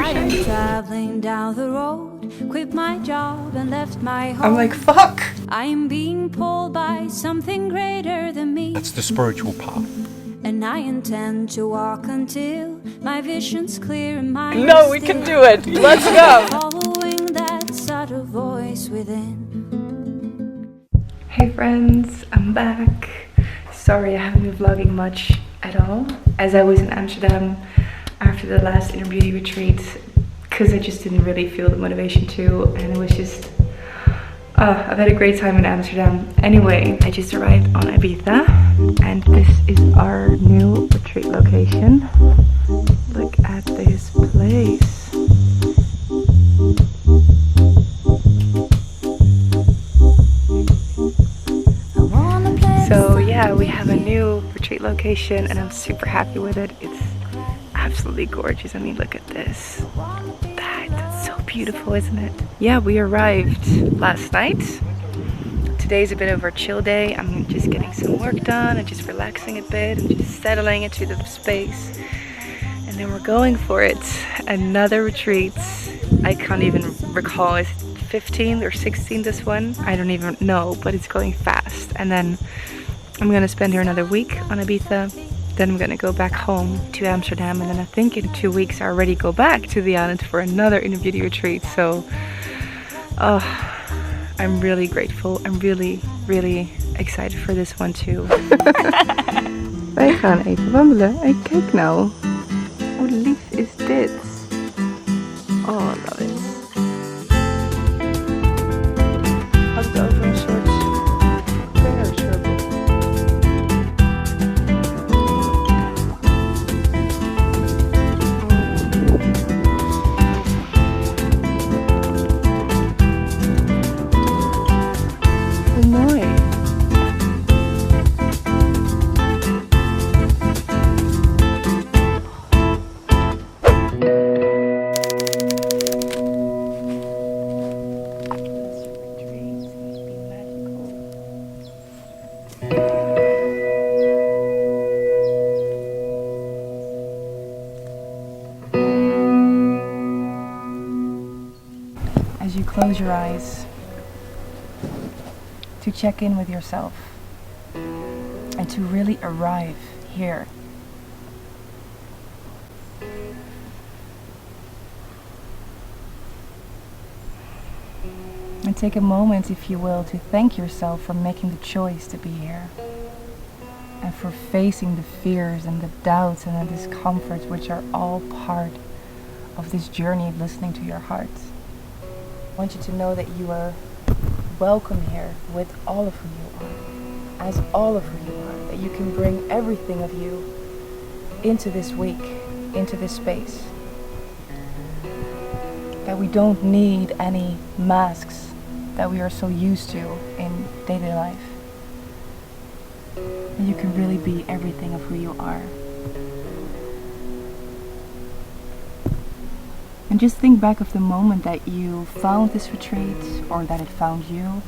ocean. Traveling down the road, quit my job and left my home. I'm like, fuck! I'm being pulled by something greater than me. That's the spiritual path. And I intend to walk until my vision's clear and my No, we can do it! Let's go! Following that subtle voice within. Hey friends, I'm back. Sorry I haven't been vlogging much at all, as I was in Amsterdam after the last inner beauty retreat, because I just didn't really feel the motivation to, and it was just I've had a great time in Amsterdam. Anyway, I just arrived on Ibiza, and this is our new retreat location. Look at this place. So yeah, we have a new retreat location and I'm super happy with it. It's absolutely gorgeous. I mean, look at this. That's so beautiful, isn't it? Yeah, we arrived last night. Today's a bit of a chill day. I'm just getting some work done and just relaxing a bit and just settling into the space. And then we're going for it. Another retreat. I can't even recall. Is it 15th or 16th this one? I don't even know, but it's going fast. And then I'm gonna spend here another week on Ibiza. Then I'm gonna go back home to Amsterdam, and then I think in 2 weeks I already go back to the island for another inner beauty retreat. So I'm really grateful. I'm really, really excited for this one too. Wij gaan even wandelen. En kijk nou, hoe lief is dit? Oh, I love it. Had het over een soort prayer circle. As you close your eyes, to check in with yourself and to really arrive here. And take a moment, if you will, to thank yourself for making the choice to be here and for facing the fears and the doubts and the discomforts which are all part of this journey of listening to your heart. I want you to know that you are welcome here with all of who you are, as all of who you are, that you can bring everything of you into this week, into this space. That we don't need any masks that we are so used to in daily life. And you can really be everything of who you are. And just think back of the moment that you found this retreat, or that it found you.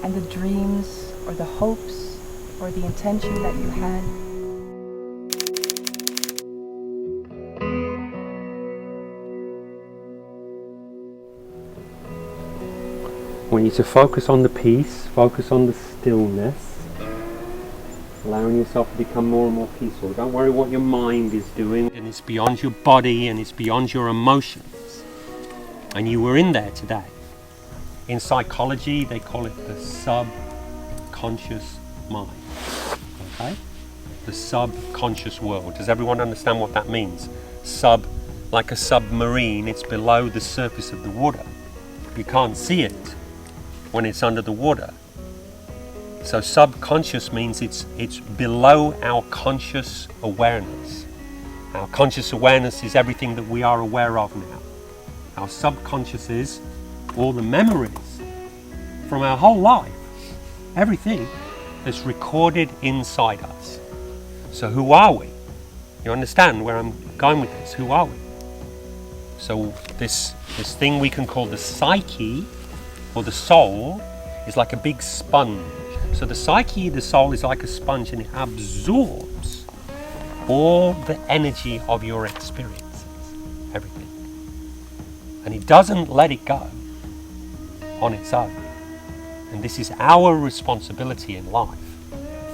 And the dreams, or the hopes, or the intention that you had. I want you to focus on the peace, focus on the stillness, allowing yourself to become more and more peaceful. Don't worry what your mind is doing, and it's beyond your body and it's beyond your emotions. And you were in there today. In psychology, they call it the subconscious mind. Okay? The subconscious world. Does everyone understand what that means? Sub, like a submarine, it's below the surface of the water. You can't see it when it's under the water. So subconscious means it's below our conscious awareness. Our conscious awareness is everything that we are aware of now. Our subconscious is all the memories from our whole life. Everything that's recorded inside us. So who are we? You understand where I'm going with this? Who are we? So this thing we can call the psyche, or the soul, is like a big sponge. So the psyche, the soul, is like a sponge, and it absorbs all the energy of your experiences, everything. And it doesn't let it go on its own. And this is our responsibility in life.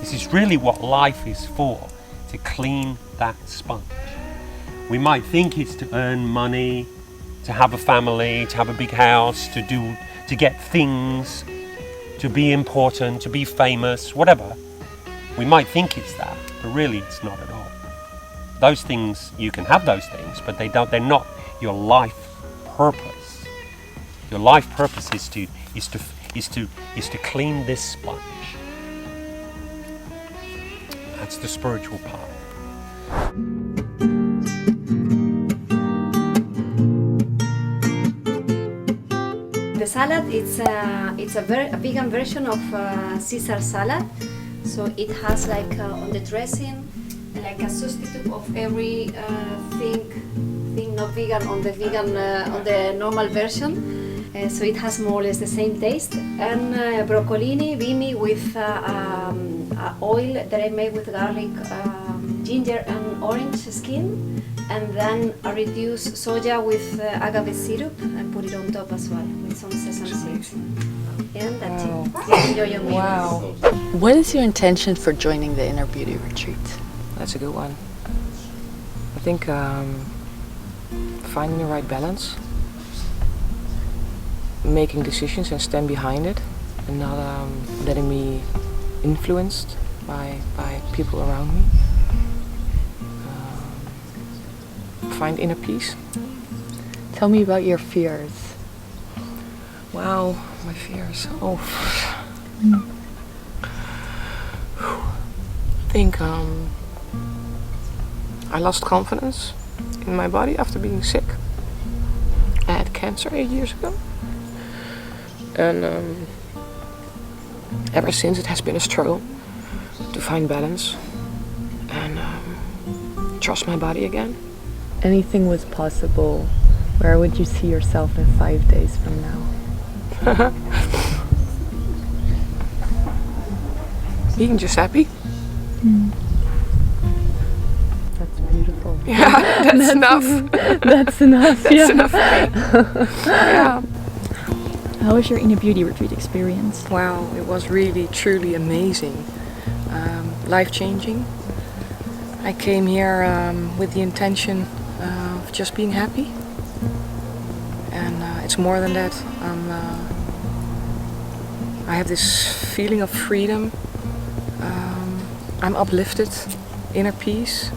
This is really what life is for, to clean that sponge. We might think it's to earn money, to have a family, to have a big house, to get things, to be important, to be famous, whatever. We might think it's that, but really it's not at all. Those things, you can have those things, but they're not your life purpose. Your life purpose is to clean this sponge. That's the spiritual part. The salad, it's a vegan version of Caesar salad. So it has like on the dressing, like a substitute of every thing not vegan on the normal version. So it has more or less the same taste. And broccolini, bimi with oil that I made with garlic, ginger and orange skin. And then I reduce soja with agave syrup and put it on top as well with some sesame seeds. And that's it. Please enjoy your meal. Wow. What is your intention for joining the Inner Beauty Retreat? That's a good one. I think finding the right balance, making decisions and stand behind it, and not letting me influenced by people around me. Find inner peace. Tell me about your fears. Wow, my fears. Oh. I think I lost confidence in my body after being sick. I had cancer 8 years ago. And ever since it has been a struggle to find balance and trust my body again. Anything was possible. Where would you see yourself in 5 days from now? Being just happy. That's beautiful. Yeah, that's enough. That's enough. That's enough for me. Yeah. How was your Inner Beauty Retreat experience? Wow, it was really, truly amazing. Life-changing. I came here with the intention of just being happy. And it's more than that. I have this feeling of freedom. I'm uplifted, inner peace.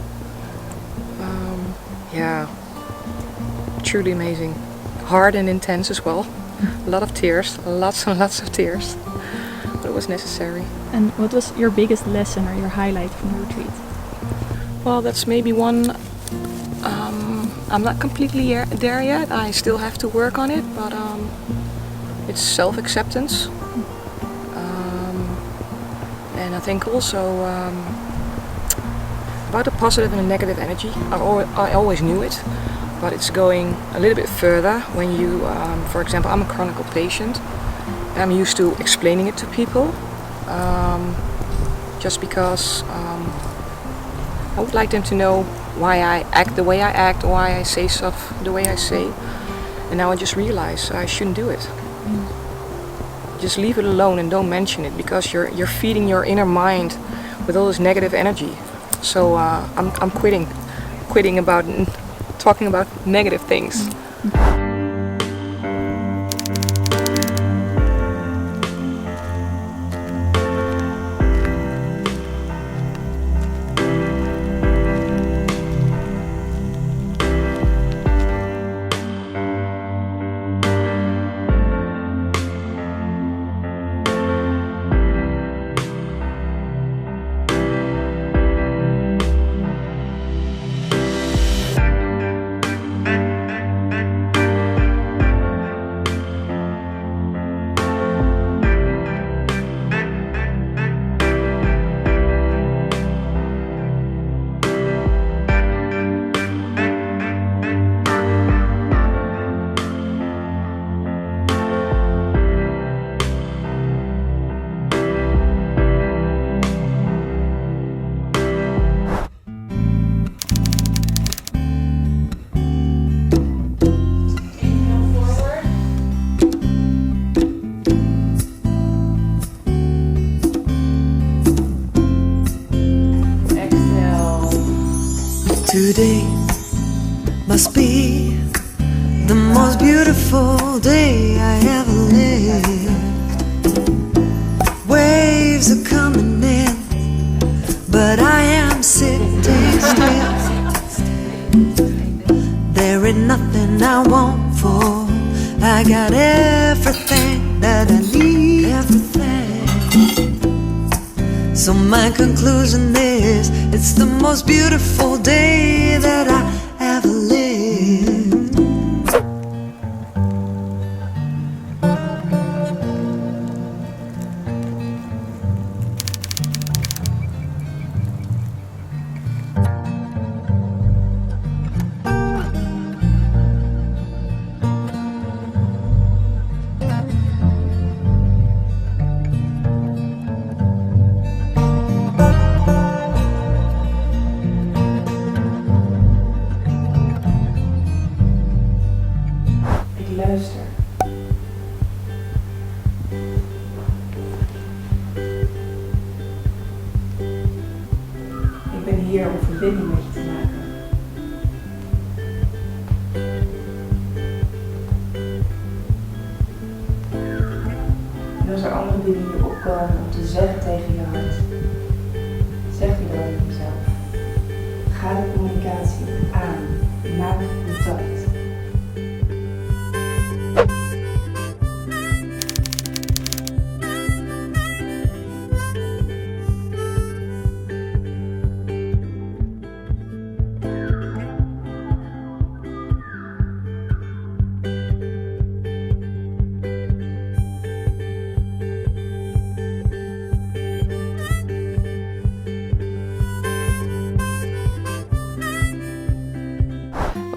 Yeah, truly amazing. Hard and intense as well. A lot of tears, lots and lots of tears. But it was necessary. And what was your biggest lesson or your highlight from the retreat? Well, that's maybe one. I'm not completely there yet. I still have to work on it, but it's self-acceptance. And I think also about the positive and the negative energy. I always knew it, but it's going a little bit further when you, for example, I'm a chronic patient. I'm used to explaining it to people, just because I would like them to know why I act the way I act, why I say stuff the way I say. And now I just realize I shouldn't do it. Just leave it alone and don't mention it, because you're feeding your inner mind with all this negative energy. So I'm quitting about talking about negative things. Today must be the most beautiful day I ever lived. Waves are coming in, but I am sitting still. There ain't nothing I want for. I got everything that I need, everything. So my conclusion is, it's the most beautiful day that I ever lived. Luister. Ik ben hier om verbinding met je te maken. En als er andere dingen in je opkomen om te zeggen tegen je hart, zeg die dan in jezelf. Ga de communicatie aan. Maak contact.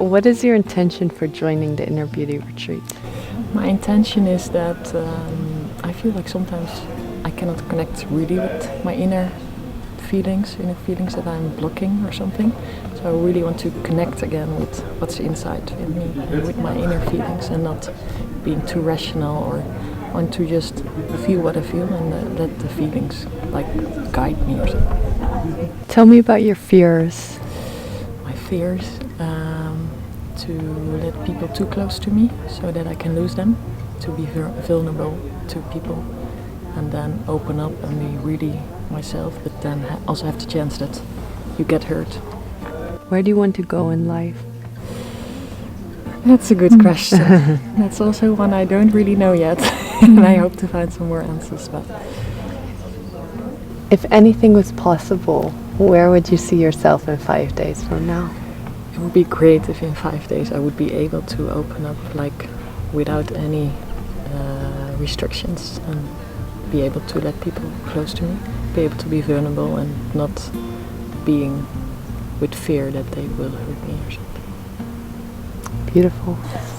What is your intention for joining the Inner Beauty Retreat? My intention is that I feel like sometimes I cannot connect really with my inner feelings that I'm blocking or something. So I really want to connect again with what's inside in me, and with my inner feelings, and not being too rational, or want to just feel what I feel and let the feelings like guide me or something. Tell me about your fears. My fears. To let people too close to me so that I can lose them, to be vulnerable to people, and then open up and be really myself, but then also have the chance that you get hurt. Where do you want to go in life? That's a good question. That's also one I don't really know yet, and I hope to find some more answers. But if anything was possible, where would you see yourself in 5 days from now? it would be great if in 5 days I would be able to open up like without any restrictions, and be able to let people close to me, be able to be vulnerable and not being with fear that they will hurt me or something. Beautiful.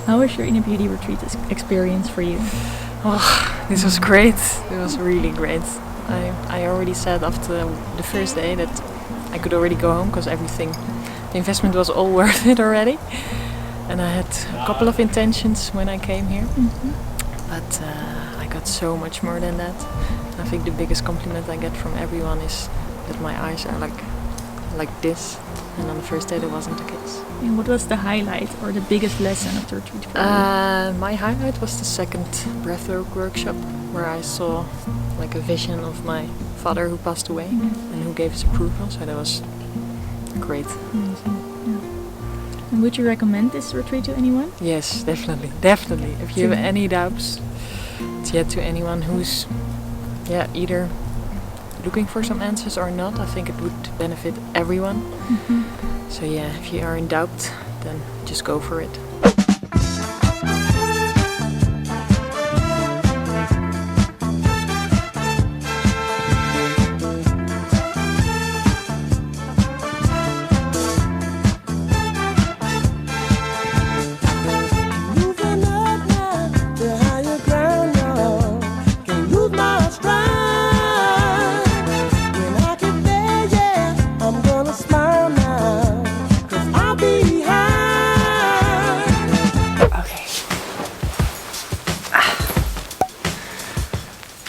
How was your inner beauty retreat experience for you? Oh, this was great. It was really great. I already said after the first day that I could already go home because everything, the investment was all worth it already. And I had a couple of intentions when I came here, but I got so much more than that. I think the biggest compliment I get from everyone is that my eyes are like this, and on the first day that wasn't the case. And what was the highlight or the biggest lesson of the retreat for you? My highlight was the second breathwork workshop, where I saw like a vision of my father who passed away and who gave his approval, so that was great. Amazing. Yeah. And would you recommend this retreat to anyone? Yes, definitely. If you have any doubts, it's yet to anyone who's either looking for some answers or not, I think it would benefit everyone. So if you are in doubt, then just go for it.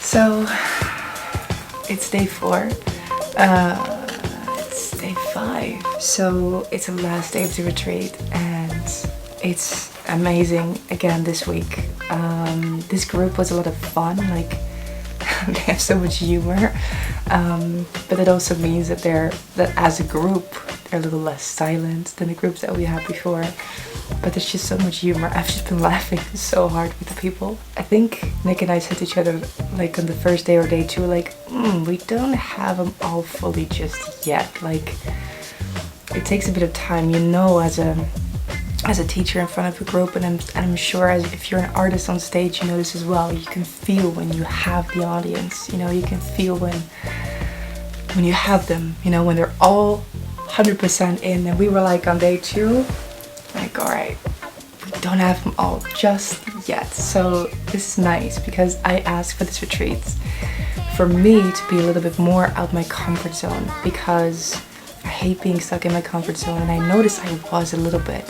So, it's day 4. It's day 5. So it's the last day of the retreat and it's amazing again this week. This group was a lot of fun, like they have so much humor, but it also means that that as a group they're a little less silent than the groups that we had before. But there's just so much humor. I've just been laughing so hard with the people. I think Nick and I said to each other, like on the first day or day 2, like, we don't have them all fully just yet. Like, it takes a bit of time, you know, as a teacher in front of a group, and I'm sure if you're an artist on stage, you know this as well. You can feel when you have the audience, you know, you can feel when you have them, you know, when they're all 100% in. And we were like on day 2, like, all right, we don't have them all just yet. So this is nice because I asked for this retreat for me to be a little bit more out my comfort zone, because I hate being stuck in my comfort zone, and I noticed I was a little bit.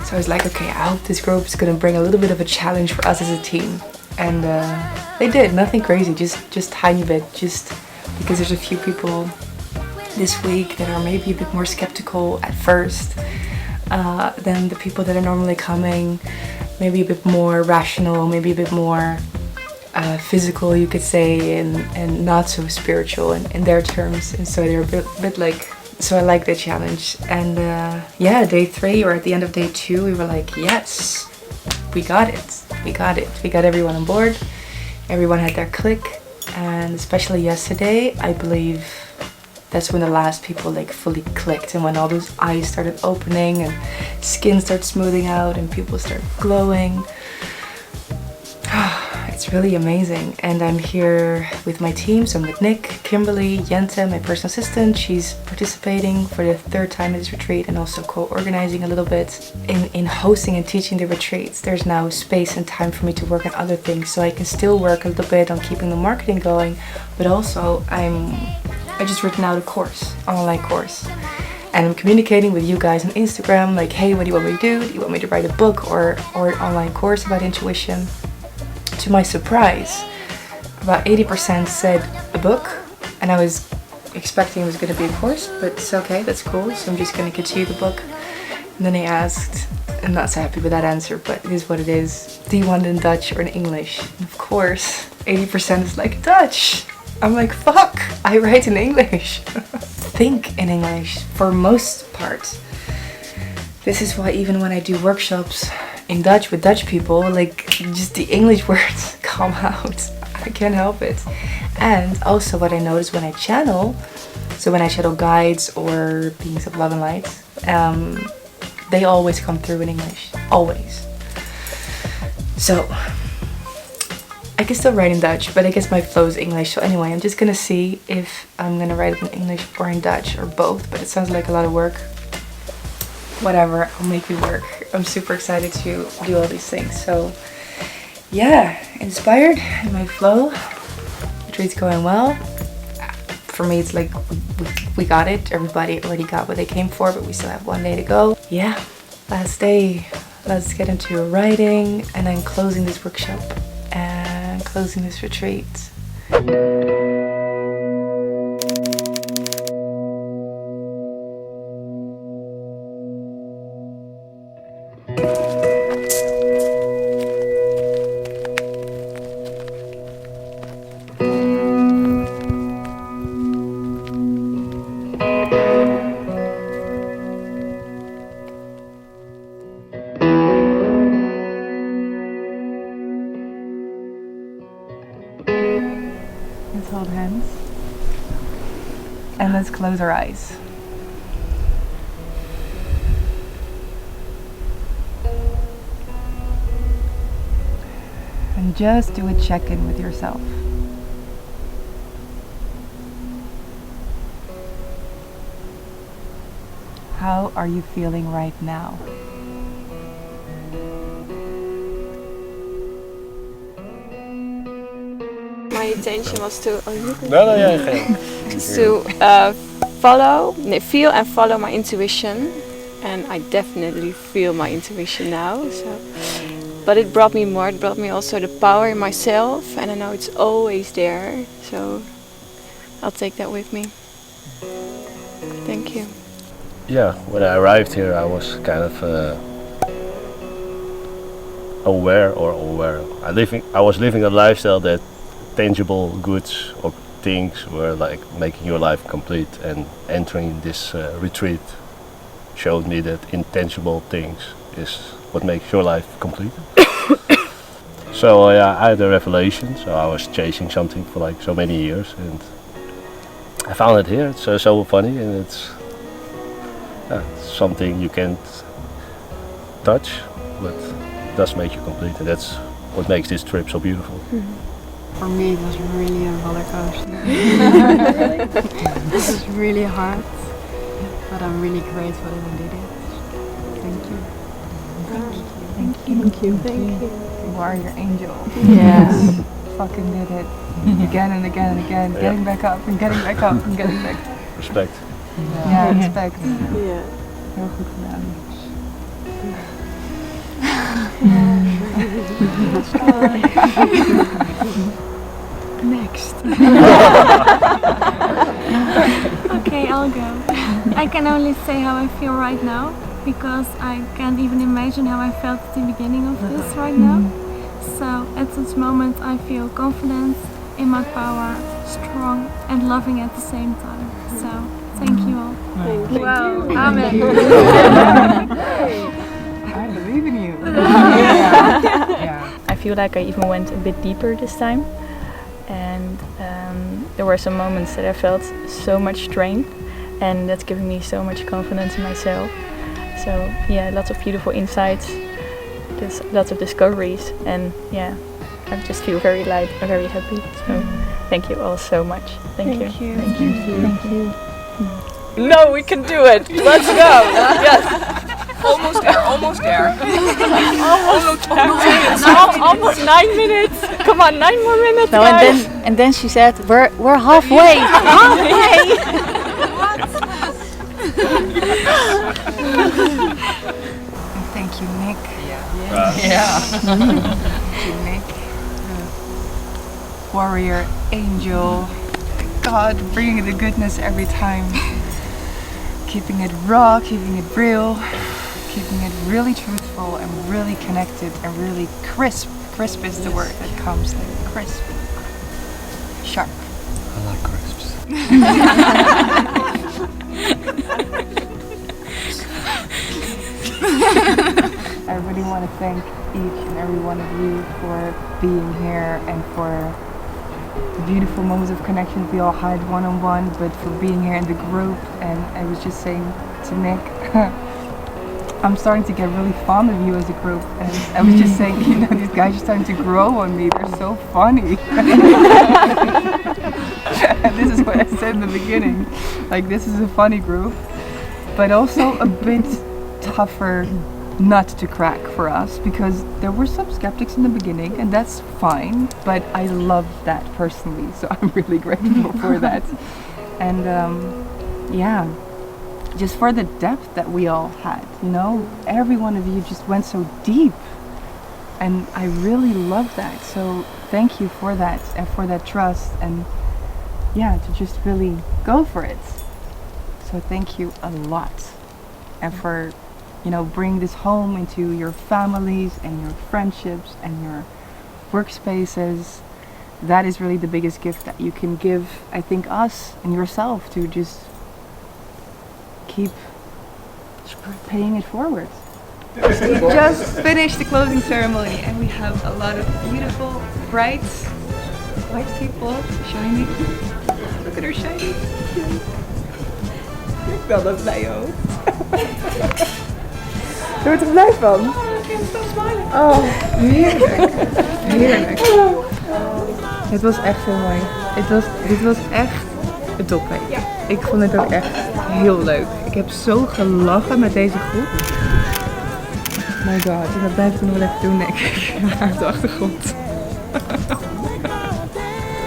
So I was like, okay, I hope this group is gonna bring a little bit of a challenge for us as a team. And they did, nothing crazy, just tiny bit, just because there's a few people this week that are maybe a bit more skeptical at first than the people that are normally coming, maybe a bit more rational, maybe a bit more physical, you could say, and not so spiritual in their terms. And so they're a bit like, so I like the challenge. And yeah, day 3 or at the end of day 2, we were like, yes, we got it. We got everyone on board. Everyone had their click. And especially yesterday, I believe that's when the last people like fully clicked, and when all those eyes started opening and skin started smoothing out and people started glowing. It's really amazing. And I'm here with my team, so I'm with Nick, Kimberly, Jente, my personal assistant. She's participating for the 3rd time in this retreat and also co-organizing a little bit. In hosting and teaching the retreats, there's now space and time for me to work on other things, so I can still work a little bit on keeping the marketing going, but also I just written out a course, online course, and I'm communicating with you guys on Instagram, like, hey, what do you want me to do? Do you want me to write a book or an online course about intuition? To my surprise, about 80% said a book, and I was expecting it was going to be a course, but it's okay, that's cool, so I'm just going to continue the book. And then they asked, I'm not so happy with that answer, but it is what it is, do you want it in Dutch or in English? And of course, 80% is like, Dutch! I'm like, fuck, I write in English. Think in English for most part. This is why even when I do workshops in Dutch with Dutch people, like, just the English words come out. I can't help it. And also what I notice when I channel, so when I channel guides or beings of love and light, they always come through in English, always. So I can still write in Dutch, but I guess my flow is English. So anyway, I'm just gonna see if I'm gonna write it in English or in Dutch or both, but it sounds like a lot of work. Whatever, I'll make it work. I'm super excited to do all these things. So yeah, inspired in my flow. The retreat's going well. For me, it's like we got it. Everybody already got what they came for, but we still have 1 day to go. Yeah, last day. Let's get into writing and then closing this workshop and closing this retreat. Let's hold hands and let's close our eyes. And just do a check-in with yourself. How are you feeling right now? My intention was to feel and follow my intuition, and I definitely feel my intuition now. So, but it brought me more. It brought me also the power in myself, and I know it's always there. So I'll take that with me. Thank you. Yeah, when I arrived here, I was kind of aware. I was living a lifestyle that tangible goods or things were like making your life complete, and entering this retreat showed me that intangible things is what makes your life complete. So I had a revelation. So I was chasing something for like so many years, and I found it here. It's so funny, and it's something you can't touch, but it does make you complete, and that's what makes this trip so beautiful. For me, it was really a roller coaster. This is really hard, but I'm really grateful that I did it. Thank you. Thank you. Warrior angel. Yes. Fucking did it. Again and again and again. Getting back up and getting back up and getting back. Respect. Ja, respect. Yeah. Heel goed gedaan. Next. Okay, I'll go. I can only say how I feel right now, because I can't even imagine how I felt at the beginning of this right now. So at this moment I feel confident, in my power, strong and loving at the same time. So thank you all. Thank you. Wow. Amen. I believe in you. Yeah. I feel like I even went a bit deeper this time, and there were some moments that I felt so much strength, and that's giving me so much confidence in myself. So yeah, lots of beautiful insights, just lots of discoveries, and yeah, I just feel very light and very happy. So thank you all so much. Thank you. Thank you. No, we can do it. Let's go. Yes. Almost there. Almost 9 minutes. Come on, 9 more minutes. No, guys. and then she said, "We're halfway." Halfway. Thank you, Nick. Yeah. Thank you, Nick. Warrior angel. God, bringing the goodness every time. Keeping it raw, keeping it real, keeping it really truthful and really connected and really crisp. Crisp is the word that comes, like crisp. Sharp. I like crisps. I really want to thank each and every one of you for being here and for the beautiful moments of connection we all had one-on-one, but for being here in the group. And I was just saying to Nick, I'm starting to get really fond of you as a group, and I was just saying, you know, these guys are starting to grow on me. They're so funny. And this is what I said in the beginning, like, this is a funny group, but also a bit tougher nut to crack for us, because there were some skeptics in the beginning, and that's fine, but I love that personally, so I'm really grateful for that. And yeah, just for the depth that we all had, you know, every one of you just went so deep, and I really love that. So thank you for that, and for that trust, and yeah, to just really go for it. So thank you a lot, and for, you know, bring this home into your families and your friendships and your workspaces. That is really the biggest gift that you can give, I think, us and yourself, to just keep paying it forward. We just finished the closing ceremony, and we have a lot of beautiful, bright, white people, shiny. Look at her shiny. Ik ben er blij hoor. Je wordt er blij van. Oh, heerlijk. Heerlijk. Het was echt heel mooi. Dit was echt het toppen. Ik vond het ook echt heel leuk. Ik heb zo gelachen met deze groep. My god, en dat blijf ik nog wel even doen, denk ik. Op de achtergrond.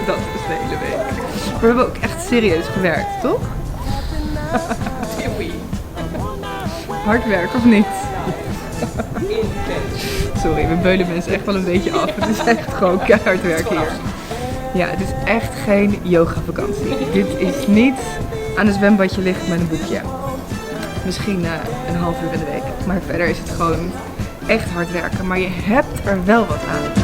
Dat is de hele week. We hebben ook echt serieus gewerkt, toch? Hard werk of niet? Sorry, we beulen mensen echt wel een beetje af. Het is echt gewoon keihard werk hier. Ja, het is echt geen yoga vakantie. Dit is niet aan een zwembadje liggen met een boekje. Misschien een half uur in de week. Maar verder is het gewoon echt hard werken. Maar je hebt er wel wat aan.